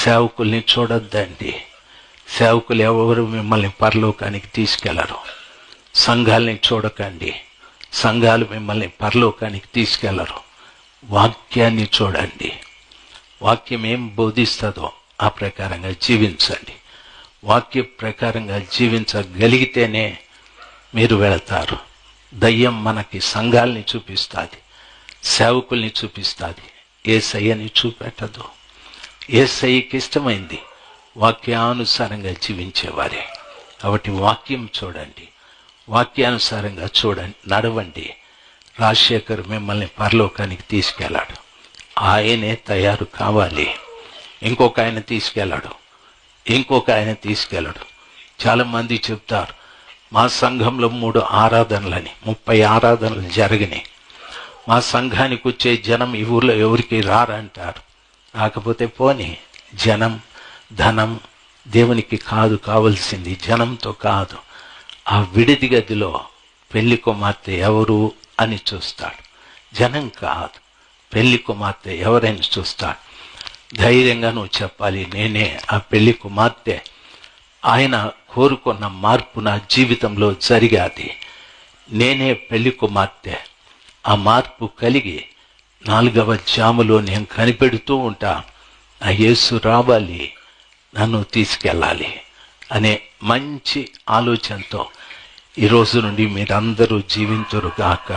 సేవకుల్ని చూడొద్దండి. సేవకులు ఎవరు మిమ్మల్ని పరలోకానికి తీసుకెళ్లరు. సంఘాలని చూడకండి, సంఘాలు మిమ్మల్ని పరలోకానికి తీసుకెళ్లరు. వాక్యాన్ని చూడండి. వాక్యం ఏం బోధిస్తుందో ఆ ప్రకారంగా జీవించండి. వాక్య ప్రకారంగా జీవించగలిగితేనే మీరు వెళతారు. దయ్యం మనకి సంఘాలని చూపిస్తుంది, సేవకుల్ని చూపిస్తుంది, యేసయ్యని చూపెట్టదు. యేసయ్యకి ఇష్టమైంది వాక్యానుసారంగా జీవించేవారే. కాబట్టి వాక్యం చూడండి, వాక్యానుసారంగా చూడండి, నడవండి. రాజశేఖర్ మిమ్మల్ని పరలోకానికి తీసుకెళ్ళాడు, ఆయనే తయారు కావాలి. ఇంకొక ఆయన తీసుకెళ్ళాడు, ఇంకొక ఆయన తీసుకెళ్ళాడు. చాలామంది చెప్తారు మా సంఘంలో 3 ఆరాధనలని 30 ఆరాధనలు జరిగినాయి, మా సంఘానికి వచ్చే జనం ఈ ఊర్లో ఎవరికి రారంటారు. రాకపోతే పోని, జనం ధనం దేవునికి కాదు కావలసింది, జనంతో కాదు. ఆ విడిది గదిలో పెళ్లి కుమార్తె ఎవరు అని చూస్తాడు, జనం కాదు. పెళ్లి కుమార్తె ఎవరైనా చూస్తాడు. ధైర్యంగా నువ్వు చెప్పాలి, నేనే ఆ పెళ్లి కుమార్తె. ఆయన కోరుకున్న మార్పు నా జీవితంలో జరిగాది. నేనే పెళ్లి కుమార్తె. ఆ మార్పు కలిగి 4వ జాములో నేను కనిపెడుతూ ఉంటా, ఆ యేసు రావాలి, నన్ను తీసుకెళ్ళాలి అనే మంచి ఆలోచనతో ఈ రోజు నుండి మీరందరూ జీవించురుగాక.